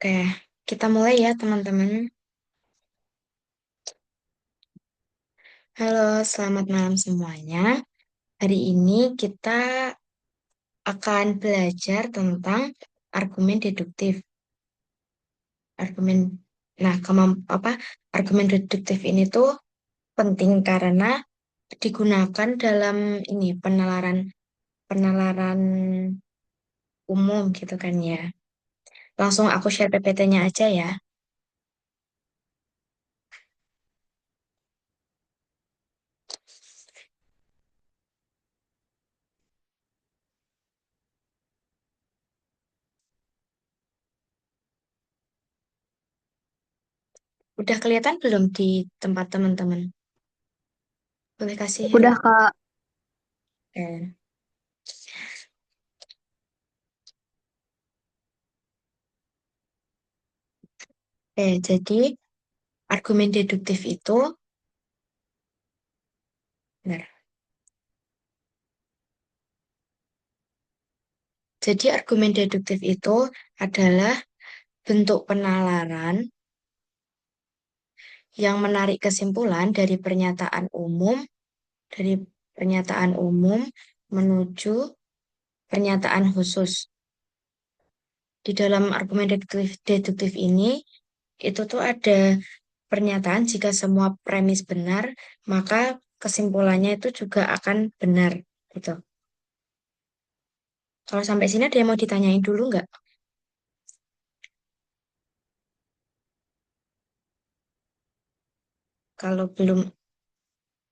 Oke, kita mulai ya teman-teman. Halo, selamat malam semuanya. Hari ini kita akan belajar tentang argumen deduktif. Argumen, nah, argumen deduktif ini tuh penting karena digunakan dalam ini penalaran umum gitu kan ya. Langsung aku share PPT-nya aja ya. Udah kelihatan belum di tempat teman-teman? Boleh kasih Udah lihat. Kak, Oke. Jadi argumen deduktif itu, benar. Jadi argumen deduktif itu adalah bentuk penalaran yang menarik kesimpulan dari pernyataan umum menuju pernyataan khusus. Di dalam argumen deduktif ini, itu tuh ada pernyataan jika semua premis benar, maka kesimpulannya itu juga akan benar, gitu. Kalau sampai sini ada yang mau ditanyain dulu nggak? Kalau belum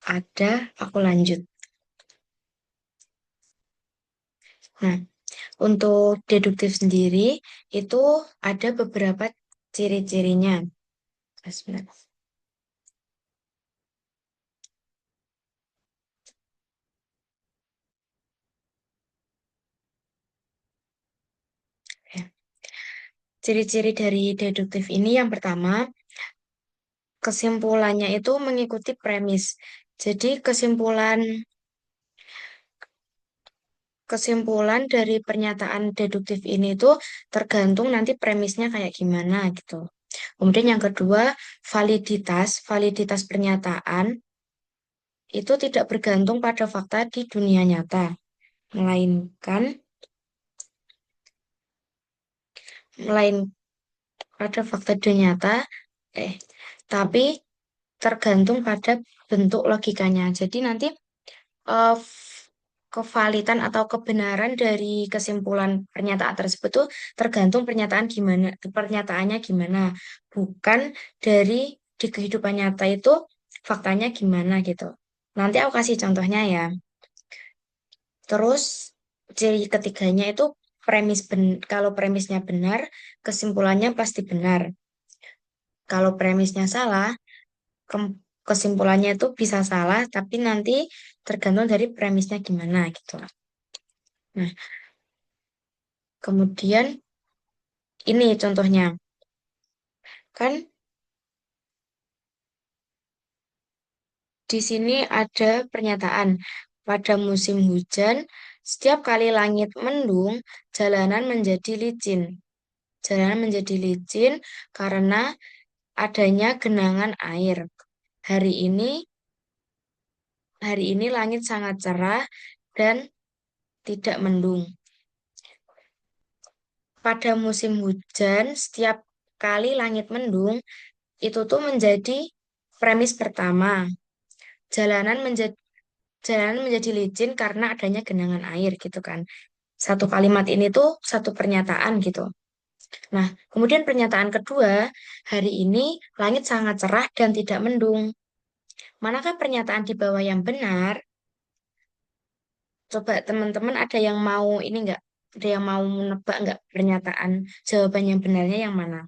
ada, aku lanjut. Nah, untuk deduktif sendiri itu ada beberapa ciri-cirinya. Sebentar. Ya. Ciri-ciri dari deduktif ini yang pertama, kesimpulannya itu mengikuti premis. Jadi kesimpulan dari pernyataan deduktif ini tuh tergantung nanti premisnya kayak gimana gitu. Kemudian yang kedua, validitas pernyataan itu tidak bergantung pada fakta di dunia nyata, melainkan melain pada fakta dunia nyata, eh, tapi tergantung pada bentuk logikanya. Jadi nanti eh, kevalitan atau kebenaran dari kesimpulan pernyataan tersebut tuh tergantung pernyataannya gimana, bukan dari di kehidupan nyata itu faktanya gimana gitu. Nanti aku kasih contohnya ya. Terus ciri ketiganya itu kalau premisnya benar, kesimpulannya pasti benar. Kalau premisnya salah, kesimpulannya itu bisa salah, tapi nanti tergantung dari premisnya gimana gitu. Nah, kemudian ini contohnya, kan di sini ada pernyataan, pada musim hujan, setiap kali langit mendung, jalanan menjadi licin. Jalanan menjadi licin karena adanya genangan air. Hari ini, hari ini langit sangat cerah dan tidak mendung. Pada musim hujan, setiap kali langit mendung, itu tuh menjadi premis pertama. Jalanan menjadi Jalanan menjadi licin karena adanya genangan air gitu kan. Satu kalimat ini tuh satu pernyataan gitu. Nah, kemudian pernyataan kedua, hari ini langit sangat cerah dan tidak mendung. Manakah pernyataan di bawah yang benar? Coba teman-teman ada yang mau ini enggak? Ada yang mau menebak enggak pernyataan jawaban yang benarnya yang mana?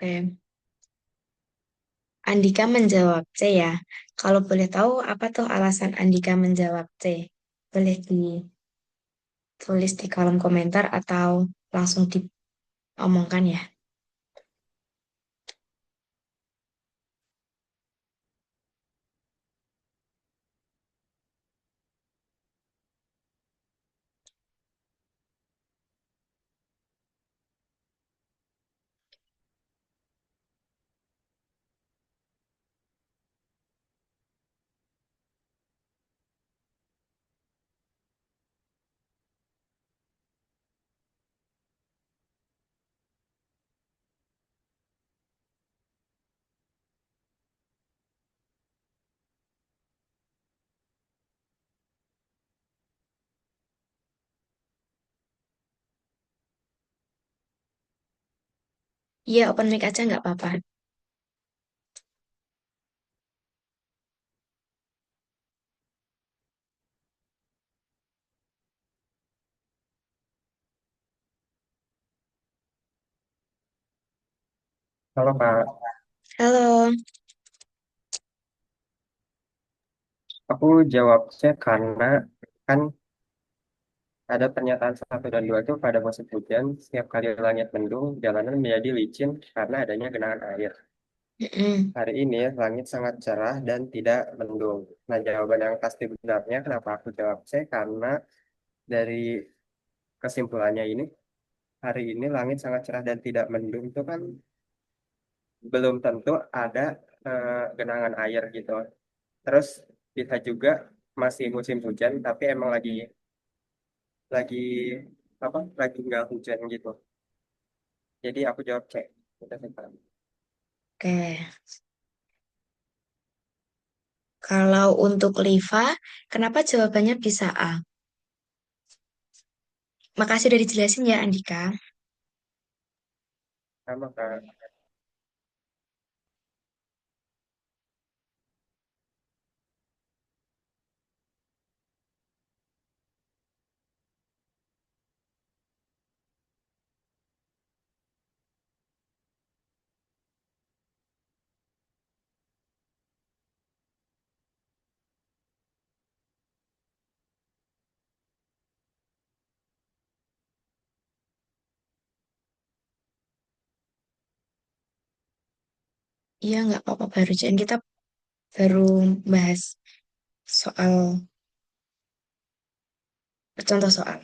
Oke. Andika menjawab C ya. Kalau boleh tahu apa tuh alasan Andika menjawab C? Boleh ditulis di kolom komentar atau langsung diomongkan ya. Iya, open mic aja nggak apa-apa. Halo Kak, Halo. aku jawab C karena kan ada pernyataan satu dan dua itu pada musim hujan, setiap kali langit mendung, jalanan menjadi licin karena adanya genangan air. Mm-mm. Hari ini langit sangat cerah dan tidak mendung. Nah, jawaban yang pasti benarnya kenapa aku jawab C karena dari kesimpulannya ini, hari ini langit sangat cerah dan tidak mendung itu kan belum tentu ada genangan air gitu. Terus bisa juga masih musim hujan, tapi emang lagi apa lagi nggak hujan gitu, jadi aku jawab C. Udah sih, Pak. Oke. Kalau untuk Liva, kenapa jawabannya bisa A? Makasih udah dijelasin ya, Andika. Sama Kak. Iya, nggak apa-apa. Kita baru bahas soal contoh soal.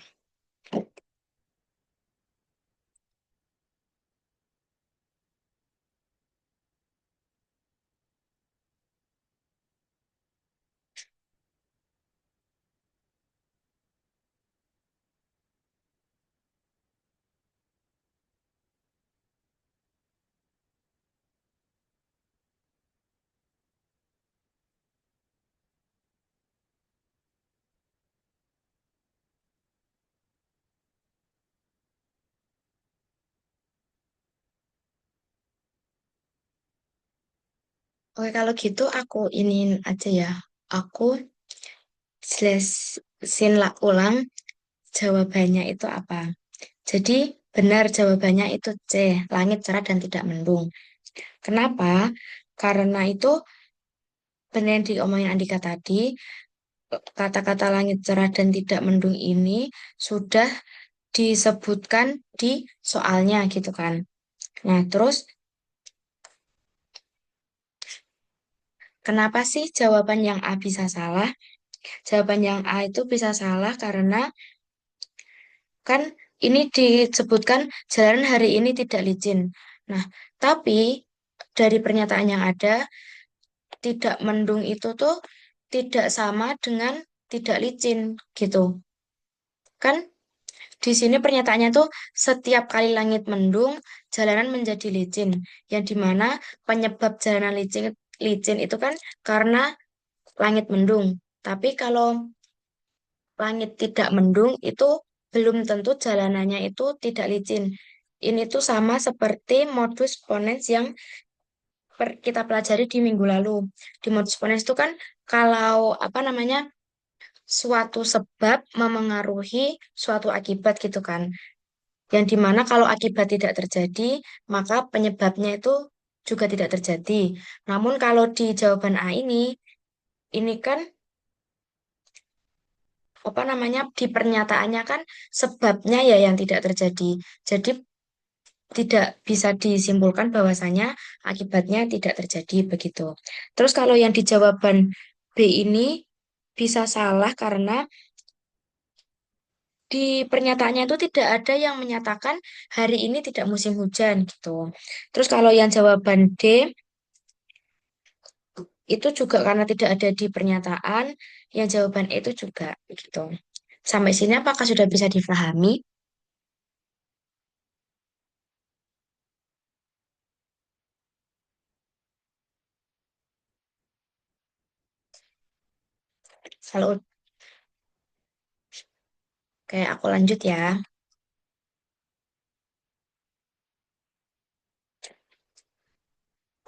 Oke, kalau gitu aku iniin aja ya. Aku jelasin lah ulang jawabannya itu apa. Jadi benar jawabannya itu C, langit cerah dan tidak mendung. Kenapa? Karena itu benar yang diomongin Andika tadi, kata-kata langit cerah dan tidak mendung ini sudah disebutkan di soalnya gitu kan. Nah, terus kenapa sih jawaban yang A bisa salah? Jawaban yang A itu bisa salah karena kan ini disebutkan jalanan hari ini tidak licin. Nah, tapi dari pernyataan yang ada, tidak mendung itu tuh tidak sama dengan tidak licin gitu. Kan di sini pernyataannya tuh setiap kali langit mendung, jalanan menjadi licin. Yang dimana penyebab jalanan licin itu kan karena langit mendung. Tapi kalau langit tidak mendung itu belum tentu jalanannya itu tidak licin. Ini tuh sama seperti modus ponens yang kita pelajari di minggu lalu. Di modus ponens itu kan kalau apa namanya suatu sebab memengaruhi suatu akibat gitu kan. Yang dimana kalau akibat tidak terjadi, maka penyebabnya itu juga tidak terjadi. Namun kalau di jawaban A ini kan apa namanya di pernyataannya kan sebabnya ya yang tidak terjadi. Jadi tidak bisa disimpulkan bahwasanya akibatnya tidak terjadi begitu. Terus kalau yang di jawaban B ini bisa salah karena di pernyataannya itu tidak ada yang menyatakan hari ini tidak musim hujan gitu. Terus kalau yang jawaban D itu juga karena tidak ada di pernyataan, yang jawaban E itu juga gitu. Sampai sini apakah sudah bisa difahami? Kalau kayak aku lanjut ya.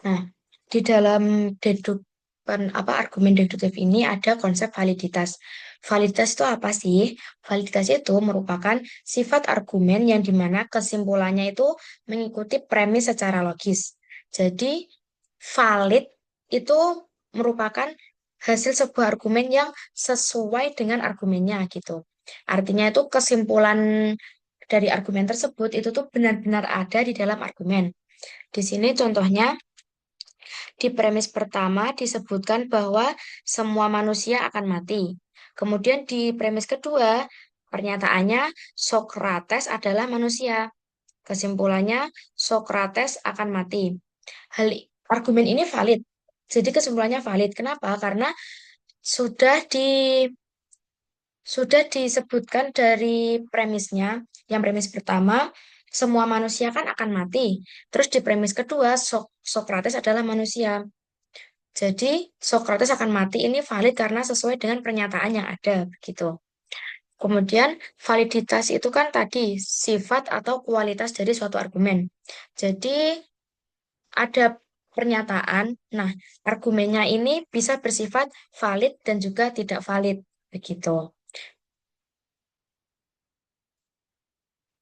Nah, di dalam dedukan apa argumen deduktif ini ada konsep validitas. Validitas itu apa sih? Validitas itu merupakan sifat argumen yang dimana kesimpulannya itu mengikuti premis secara logis. Jadi, valid itu merupakan hasil sebuah argumen yang sesuai dengan argumennya gitu. Artinya itu kesimpulan dari argumen tersebut itu tuh benar-benar ada di dalam argumen. Di sini contohnya di premis pertama disebutkan bahwa semua manusia akan mati. Kemudian di premis kedua, pernyataannya Socrates adalah manusia. Kesimpulannya, Socrates akan mati. Hal argumen ini valid. Jadi kesimpulannya valid. Kenapa? Karena sudah di sudah disebutkan dari premisnya. Yang premis pertama, semua manusia kan akan mati. Terus di premis kedua, Socrates adalah manusia. Jadi, Socrates akan mati ini valid karena sesuai dengan pernyataan yang ada, begitu. Kemudian, validitas itu kan tadi sifat atau kualitas dari suatu argumen. Jadi, ada pernyataan, nah, argumennya ini bisa bersifat valid dan juga tidak valid, begitu.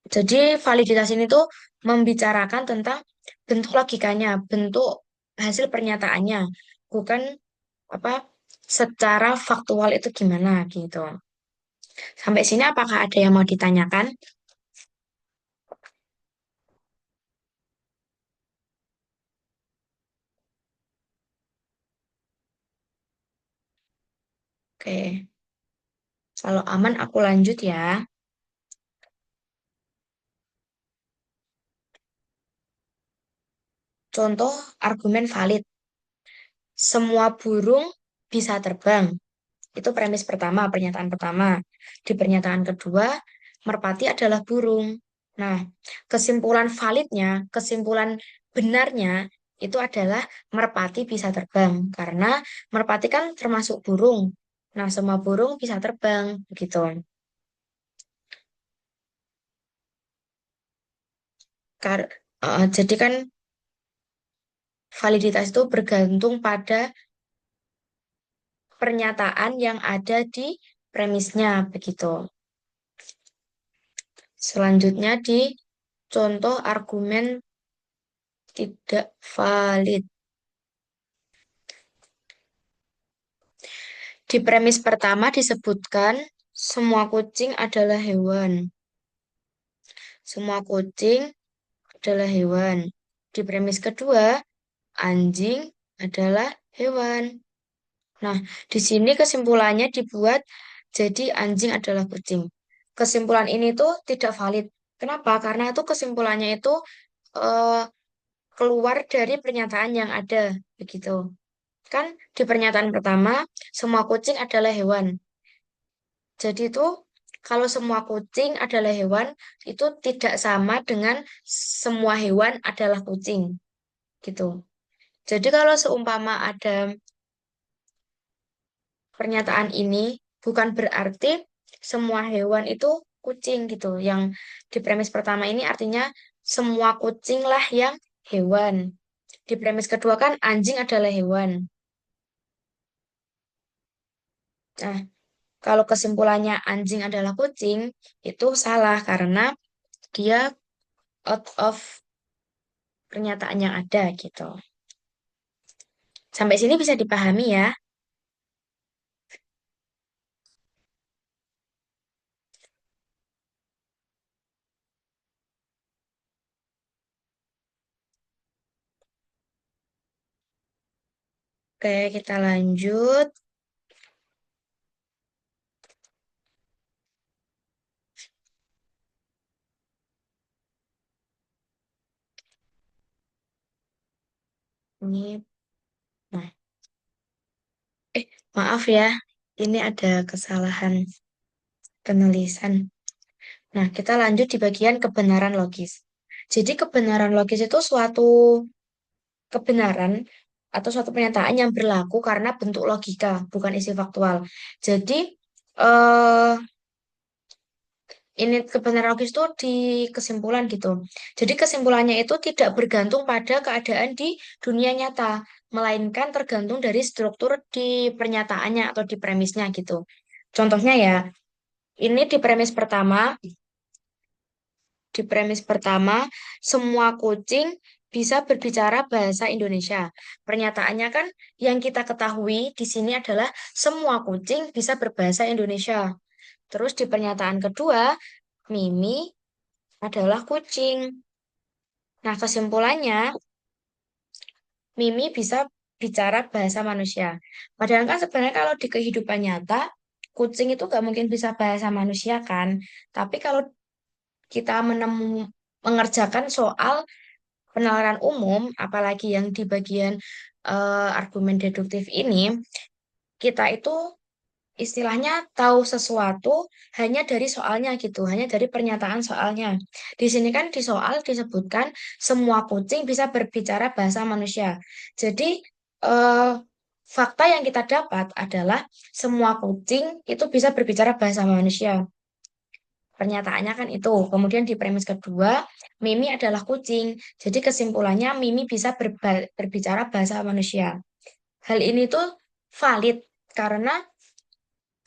Jadi, validitas ini tuh membicarakan tentang bentuk logikanya, bentuk hasil pernyataannya, bukan apa secara faktual itu gimana gitu. Sampai sini apakah ada yang mau ditanyakan? Oke, kalau aman aku lanjut ya. Contoh argumen valid. Semua burung bisa terbang. Itu premis pertama, pernyataan pertama. Di pernyataan kedua, merpati adalah burung. Nah, kesimpulan validnya, kesimpulan benarnya itu adalah merpati bisa terbang. Karena merpati kan termasuk burung. Nah, semua burung bisa terbang, begitu. Jadi kan validitas itu bergantung pada pernyataan yang ada di premisnya, begitu. Selanjutnya di contoh argumen tidak valid. Di premis pertama disebutkan semua kucing adalah hewan. Semua kucing adalah hewan. Di premis kedua, anjing adalah hewan. Nah, di sini kesimpulannya dibuat jadi anjing adalah kucing. Kesimpulan ini tuh tidak valid. Kenapa? Karena itu kesimpulannya itu eh, keluar dari pernyataan yang ada, begitu. Kan di pernyataan pertama, semua kucing adalah hewan. Jadi itu kalau semua kucing adalah hewan, itu tidak sama dengan semua hewan adalah kucing, gitu. Jadi kalau seumpama ada pernyataan ini bukan berarti semua hewan itu kucing gitu. Yang di premis pertama ini artinya semua kucinglah yang hewan. Di premis kedua kan anjing adalah hewan. Nah, kalau kesimpulannya anjing adalah kucing, itu salah karena dia out of pernyataan yang ada gitu. Sampai sini bisa dipahami ya. Oke, kita lanjut. Ini, nah, maaf ya, ini ada kesalahan penulisan. Nah, kita lanjut di bagian kebenaran logis. Jadi kebenaran logis itu suatu kebenaran atau suatu pernyataan yang berlaku karena bentuk logika, bukan isi faktual. Jadi, eh, ini kebenaran logis itu di kesimpulan gitu. Jadi kesimpulannya itu tidak bergantung pada keadaan di dunia nyata, melainkan tergantung dari struktur di pernyataannya atau di premisnya gitu. Contohnya ya, ini di premis pertama, semua kucing bisa berbicara bahasa Indonesia. Pernyataannya kan yang kita ketahui di sini adalah semua kucing bisa berbahasa Indonesia. Terus di pernyataan kedua, Mimi adalah kucing. Nah, kesimpulannya, Mimi bisa bicara bahasa manusia. Padahal kan sebenarnya kalau di kehidupan nyata, kucing itu nggak mungkin bisa bahasa manusia kan. Tapi kalau kita mengerjakan soal penalaran umum, apalagi yang di bagian argumen deduktif ini, kita itu istilahnya tahu sesuatu hanya dari soalnya gitu, hanya dari pernyataan soalnya. Di sini kan di soal disebutkan semua kucing bisa berbicara bahasa manusia. Jadi eh, fakta yang kita dapat adalah semua kucing itu bisa berbicara bahasa manusia. Pernyataannya kan itu. Kemudian di premis kedua, Mimi adalah kucing. Jadi kesimpulannya Mimi bisa berbicara bahasa manusia. Hal ini tuh valid karena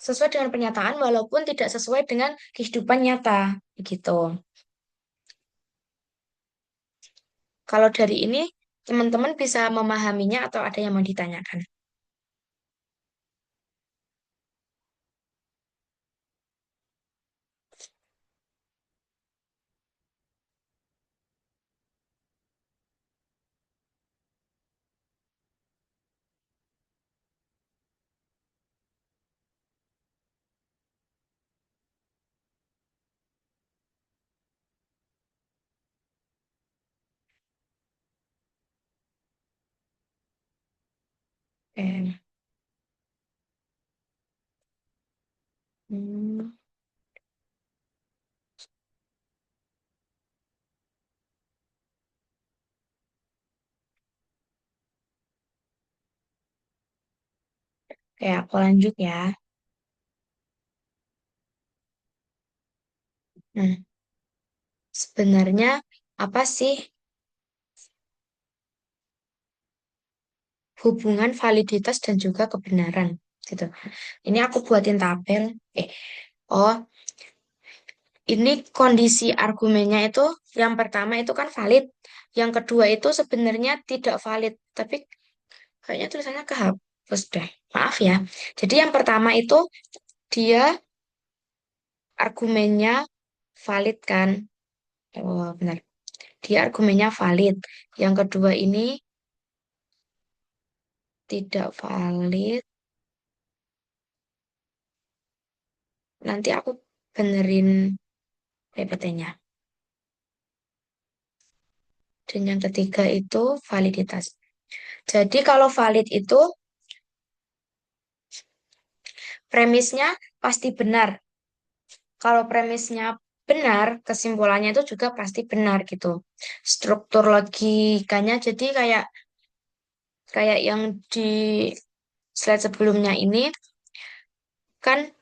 sesuai dengan pernyataan walaupun tidak sesuai dengan kehidupan nyata gitu. Kalau dari ini teman-teman bisa memahaminya atau ada yang mau ditanyakan? Eh, hmm, aku lanjut ya. Nah, sebenarnya apa sih hubungan validitas dan juga kebenaran gitu. Ini aku buatin tabel. Oh, ini kondisi argumennya itu yang pertama itu kan valid, yang kedua itu sebenarnya tidak valid, tapi kayaknya tulisannya kehapus deh. Maaf ya. Jadi yang pertama itu dia argumennya valid kan? Oh, benar. Dia argumennya valid. Yang kedua ini tidak valid. Nanti aku benerin PPT-nya. Dan yang ketiga itu validitas. Jadi kalau valid itu premisnya pasti benar. Kalau premisnya benar, kesimpulannya itu juga pasti benar gitu. Struktur logikanya jadi kayak kayak yang di slide sebelumnya ini kan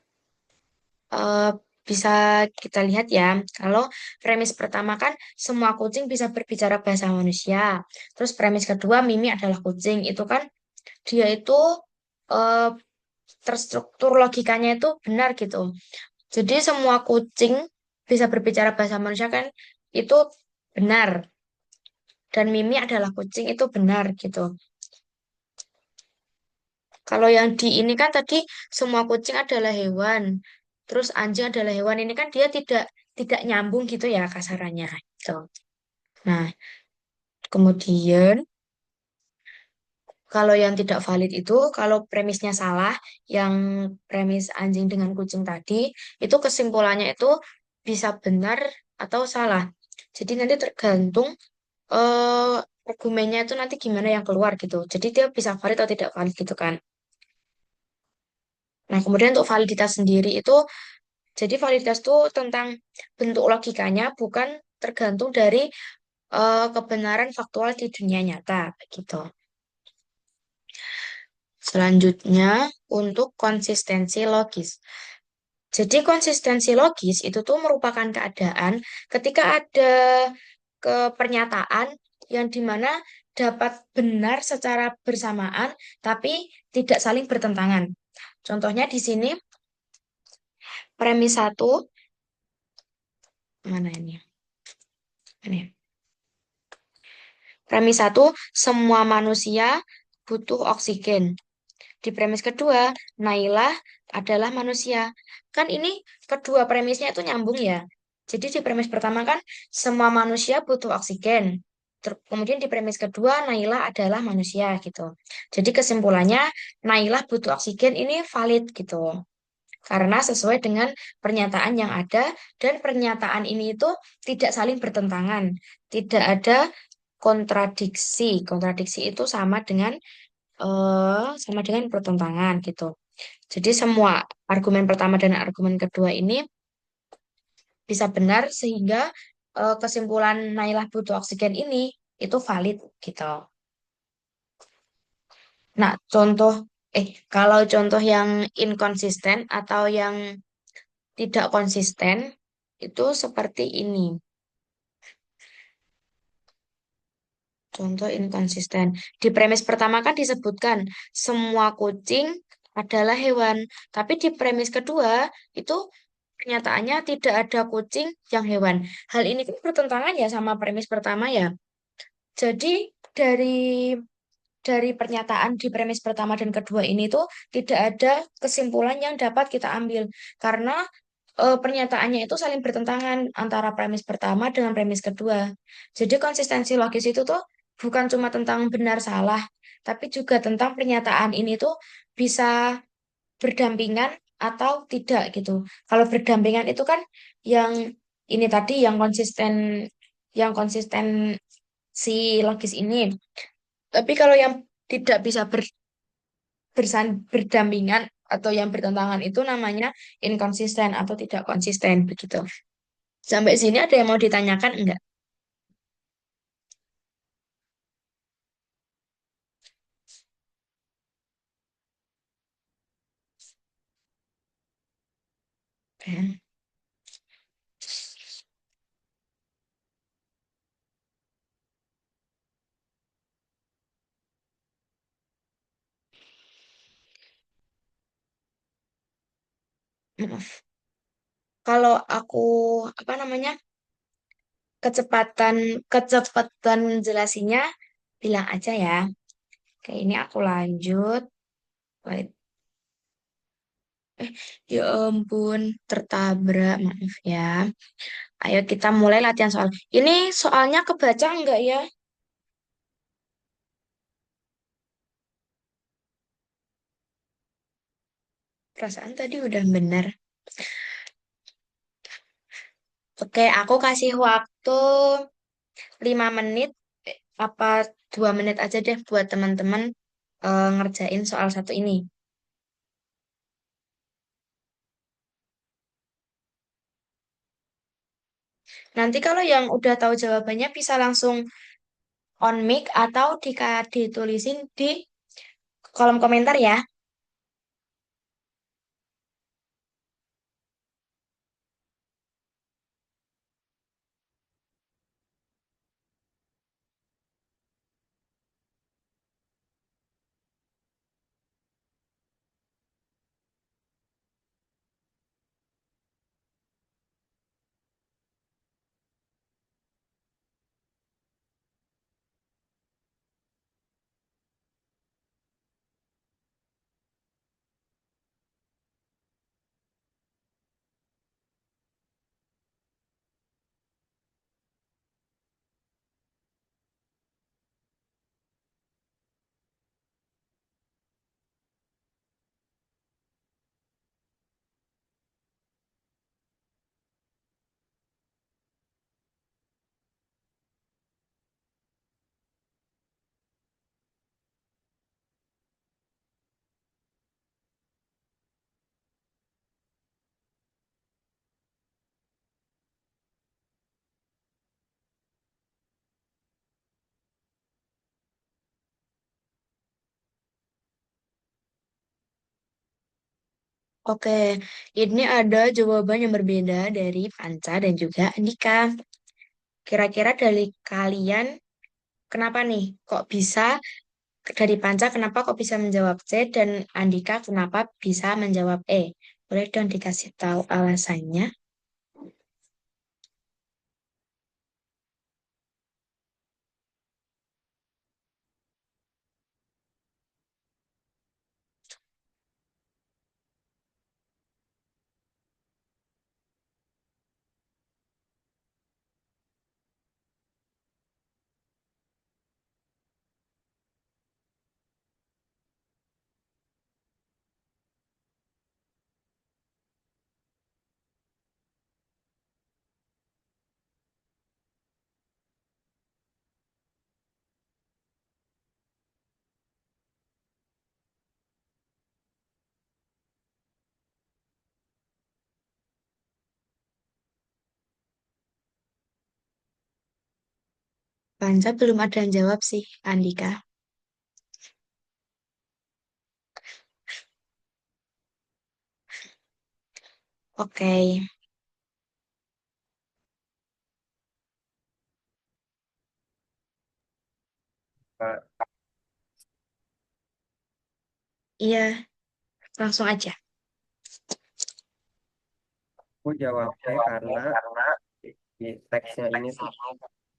eh, bisa kita lihat ya, kalau premis pertama kan semua kucing bisa berbicara bahasa manusia. Terus premis kedua Mimi adalah kucing. Itu kan dia itu eh, terstruktur logikanya itu benar gitu. Jadi semua kucing bisa berbicara bahasa manusia kan itu benar. dan Mimi adalah kucing itu benar gitu. Kalau yang di ini kan tadi semua kucing adalah hewan, terus anjing adalah hewan. Ini kan dia tidak nyambung gitu ya kasarannya. Gitu. Nah, kemudian kalau yang tidak valid itu kalau premisnya salah, yang premis anjing dengan kucing tadi itu kesimpulannya itu bisa benar atau salah. Jadi nanti tergantung eh argumennya itu nanti gimana yang keluar gitu. Jadi dia bisa valid atau tidak valid gitu kan. Nah, kemudian untuk validitas sendiri itu, jadi validitas itu tentang bentuk logikanya, bukan tergantung dari kebenaran faktual di dunia nyata, begitu. Selanjutnya, untuk konsistensi logis. Jadi konsistensi logis itu tuh merupakan keadaan ketika ada pernyataan yang dimana dapat benar secara bersamaan, tapi tidak saling bertentangan. Contohnya di sini, premis satu, mana ini? Ini. Premis satu, semua manusia butuh oksigen. Di premis kedua, Naila adalah manusia. Kan ini kedua premisnya itu nyambung ya. Jadi di premis pertama kan semua manusia butuh oksigen. Kemudian di premis kedua, Naila adalah manusia gitu. Jadi kesimpulannya, Naila butuh oksigen ini valid gitu. Karena sesuai dengan pernyataan yang ada dan pernyataan ini itu tidak saling bertentangan. Tidak ada kontradiksi. Kontradiksi itu sama dengan pertentangan gitu. Jadi semua argumen pertama dan argumen kedua ini bisa benar sehingga kesimpulan Nailah butuh oksigen ini itu valid gitu. Nah, kalau contoh yang inkonsisten atau yang tidak konsisten itu seperti ini. Contoh inkonsisten. Di premis pertama kan disebutkan semua kucing adalah hewan. Tapi di premis kedua itu kenyataannya tidak ada kucing yang hewan. Hal ini kan bertentangan ya sama premis pertama ya. Jadi dari pernyataan di premis pertama dan kedua ini tuh tidak ada kesimpulan yang dapat kita ambil karena pernyataannya itu saling bertentangan antara premis pertama dengan premis kedua. Jadi konsistensi logis itu tuh bukan cuma tentang benar salah, tapi juga tentang pernyataan ini tuh bisa berdampingan atau tidak gitu. Kalau berdampingan itu kan yang ini tadi yang konsisten si logis ini. Tapi kalau yang tidak bisa berdampingan atau yang bertentangan itu namanya inkonsisten atau tidak konsisten begitu. Sampai sini ada yang mau ditanyakan enggak? Kan? Maaf. Kalau aku apa namanya kecepatan kecepatan menjelasinya bilang aja ya. Kayak ini aku lanjut. Wait. Ya ampun, tertabrak. Maaf ya. Ayo kita mulai latihan soal. Ini soalnya kebaca enggak ya? Perasaan tadi udah benar. Oke, aku kasih waktu 5 menit, apa 2 menit aja deh buat teman-teman ngerjain soal satu ini. Nanti kalau yang udah tahu jawabannya bisa langsung on mic atau ditulisin di kolom komentar ya. Oke, ini ada jawaban yang berbeda dari Panca dan juga Andika. Kira-kira dari kalian, kenapa nih? Kok bisa dari Panca, kenapa kok bisa menjawab C dan Andika kenapa bisa menjawab E? Boleh dong dikasih tahu alasannya? Panca belum ada yang jawab sih, Andika. Oke, Nah, iya, langsung aja. aku jawab C karena di teksnya ini tuh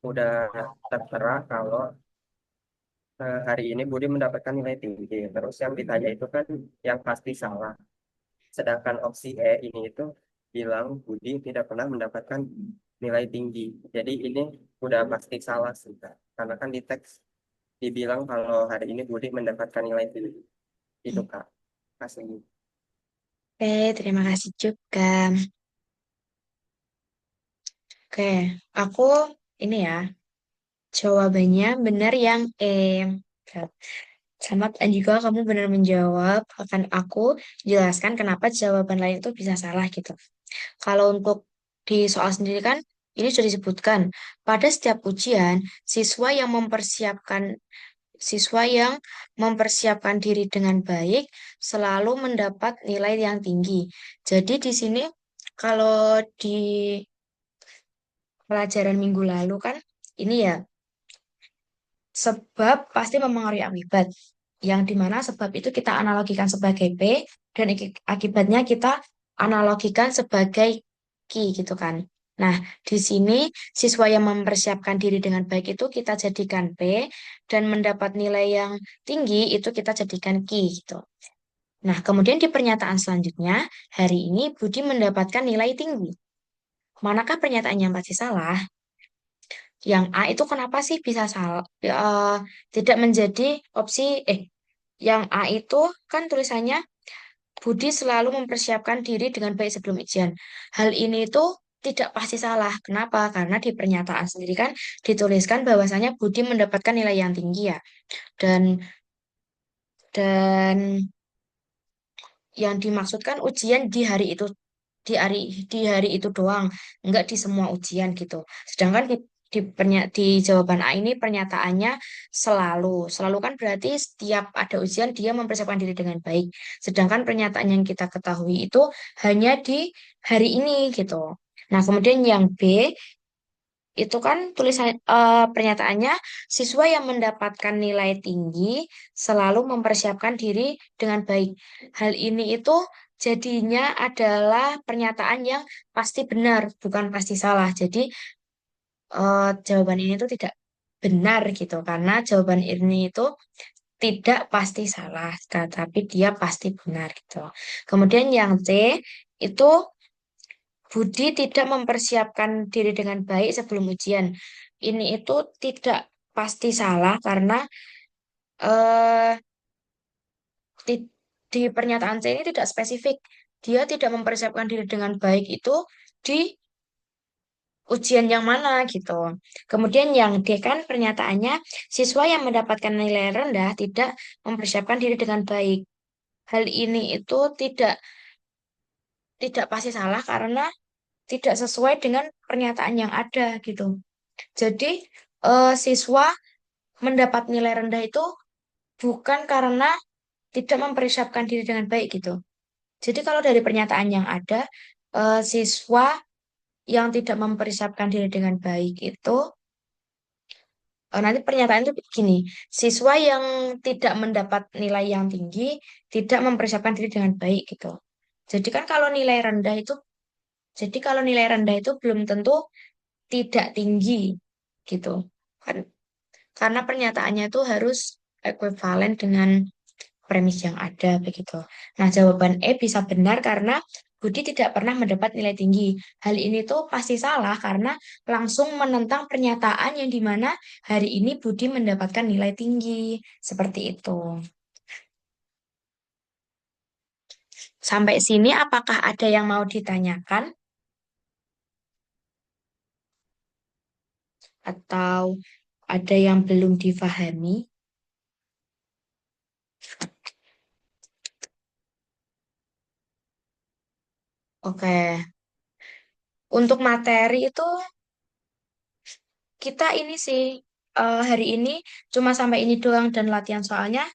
udah tertera kalau hari ini Budi mendapatkan nilai tinggi. Terus yang ditanya itu kan yang pasti salah. Sedangkan opsi E ini itu bilang Budi tidak pernah mendapatkan nilai tinggi. Jadi ini udah pasti salah sih, Kak. Karena kan di teks dibilang kalau hari ini Budi mendapatkan nilai tinggi. Itu Kak. Kasih. Oke, terima kasih juga. Oke, aku ini ya, jawabannya benar yang E. Selamat dan juga kamu benar menjawab. Akan aku jelaskan kenapa jawaban lain itu bisa salah gitu. Kalau untuk di soal sendiri kan, ini sudah disebutkan. Pada setiap ujian, siswa yang mempersiapkan diri dengan baik selalu mendapat nilai yang tinggi. Jadi di sini kalau di pelajaran minggu lalu kan, ini ya sebab pasti mempengaruhi akibat. Yang dimana sebab itu kita analogikan sebagai P dan akibatnya kita analogikan sebagai Q gitu kan. Nah, di sini siswa yang mempersiapkan diri dengan baik itu kita jadikan P dan mendapat nilai yang tinggi itu kita jadikan Q gitu. Nah, kemudian di pernyataan selanjutnya, hari ini Budi mendapatkan nilai tinggi. Manakah pernyataan yang pasti salah? Yang A itu kenapa sih bisa salah? Tidak menjadi opsi yang A itu kan tulisannya Budi selalu mempersiapkan diri dengan baik sebelum ujian. Hal ini itu tidak pasti salah. Kenapa? Karena di pernyataan sendiri kan dituliskan bahwasanya Budi mendapatkan nilai yang tinggi ya. Dan dan yang dimaksudkan ujian di hari itu doang, enggak di semua ujian gitu. Sedangkan di jawaban A ini pernyataannya selalu kan berarti setiap ada ujian dia mempersiapkan diri dengan baik. Sedangkan pernyataan yang kita ketahui itu hanya di hari ini gitu. Nah, kemudian yang B itu kan tulisan pernyataannya siswa yang mendapatkan nilai tinggi selalu mempersiapkan diri dengan baik. Hal ini itu jadinya adalah pernyataan yang pasti benar, bukan pasti salah. Jadi jawaban ini tuh tidak benar gitu karena jawaban ini itu tidak pasti salah, tapi dia pasti benar gitu. Kemudian yang C itu Budi tidak mempersiapkan diri dengan baik sebelum ujian. Ini itu tidak pasti salah karena eh, di, di pernyataan C ini tidak spesifik. Dia tidak mempersiapkan diri dengan baik itu di ujian yang mana gitu. Kemudian yang D kan pernyataannya siswa yang mendapatkan nilai rendah tidak mempersiapkan diri dengan baik. Hal ini itu tidak pasti salah karena tidak sesuai dengan pernyataan yang ada gitu. Jadi siswa mendapat nilai rendah itu bukan karena tidak mempersiapkan diri dengan baik gitu. Jadi kalau dari pernyataan yang ada, siswa yang tidak mempersiapkan diri dengan baik itu, nanti pernyataan itu begini, siswa yang tidak mendapat nilai yang tinggi, tidak mempersiapkan diri dengan baik gitu. Jadi kan kalau nilai rendah itu, jadi kalau nilai rendah itu belum tentu tidak tinggi gitu. Kan karena pernyataannya itu harus ekuivalen dengan premis yang ada begitu. Nah, jawaban E bisa benar karena Budi tidak pernah mendapat nilai tinggi. Hal ini tuh pasti salah karena langsung menentang pernyataan yang dimana hari ini Budi mendapatkan nilai tinggi. Seperti itu. Sampai sini apakah ada yang mau ditanyakan atau ada yang belum difahami? Oke, untuk materi itu kita ini sih hari ini cuma sampai ini doang dan latihan soalnya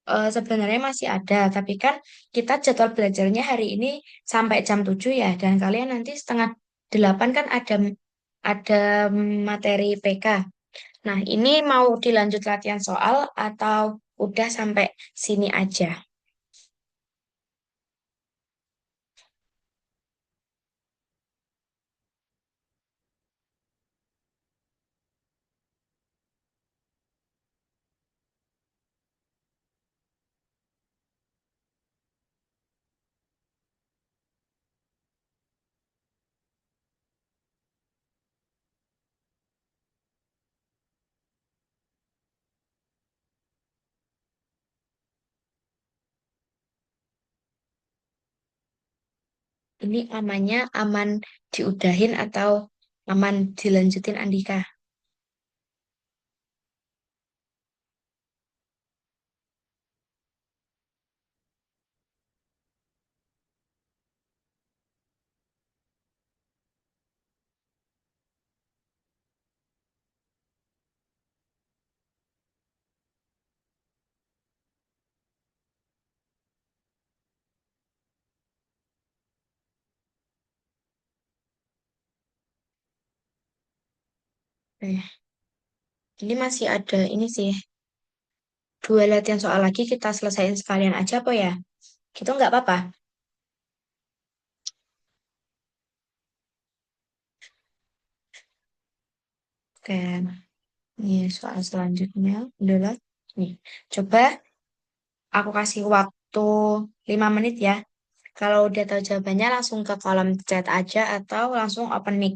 sebenarnya masih ada, tapi kan kita jadwal belajarnya hari ini sampai jam 7 ya, dan kalian nanti setengah 8 kan ada materi PK. Nah, ini mau dilanjut latihan soal atau udah sampai sini aja? Ini amannya aman diudahin atau aman dilanjutin Andika? Eh, ini masih ada ini sih, dua latihan soal lagi kita selesaiin sekalian aja apa ya? Gitu nggak apa-apa? Oke. Nih, soal selanjutnya adalah nih. Coba aku kasih waktu 5 menit ya. Kalau udah tahu jawabannya langsung ke kolom chat aja atau langsung open mic.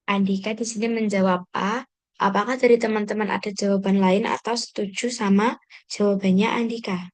Andika di sini menjawab A. Apakah dari teman-teman ada jawaban lain atau setuju sama jawabannya Andika?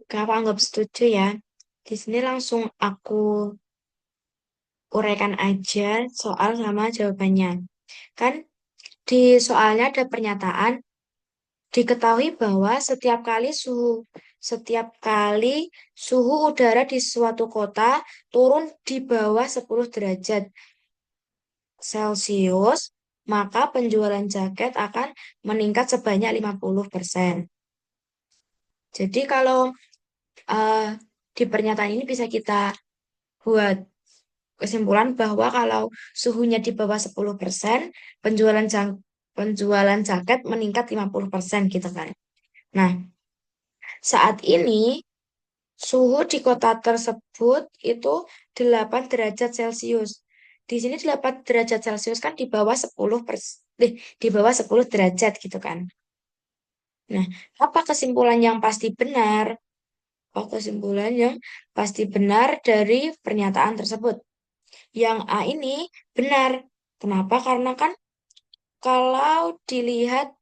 Kakak anggap setuju ya. Di sini langsung aku uraikan aja soal sama jawabannya. Kan di soalnya ada pernyataan diketahui bahwa setiap kali suhu udara di suatu kota turun di bawah 10 derajat Celcius, maka penjualan jaket akan meningkat sebanyak 50%. Jadi kalau eh, di pernyataan ini bisa kita buat kesimpulan bahwa kalau suhunya di bawah 10%, penjualan jaket meningkat 50% gitu kan. Nah, saat ini suhu di kota tersebut itu 8 derajat Celcius. Di sini 8 derajat Celcius kan di bawah 10 derajat gitu kan. Nah, apa kesimpulan yang pasti benar? Apa kesimpulan yang pasti benar dari pernyataan tersebut? Yang A ini benar. Kenapa? Karena kan kalau dilihat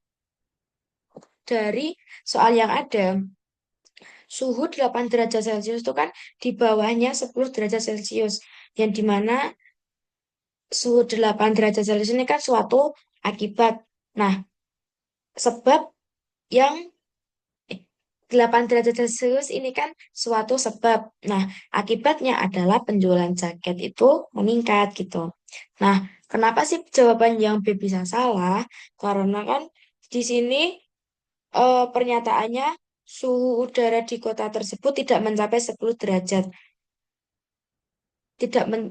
dari soal yang ada, suhu 8 derajat Celcius itu kan di bawahnya 10 derajat Celcius. Yang dimana suhu 8 derajat Celcius ini kan suatu akibat. Nah, sebab yang 8 derajat Celcius ini kan suatu sebab. Nah, akibatnya adalah penjualan jaket itu meningkat gitu. Nah, kenapa sih jawaban yang B bisa salah? Karena kan di sini pernyataannya suhu udara di kota tersebut tidak mencapai 10 derajat. Tidak men-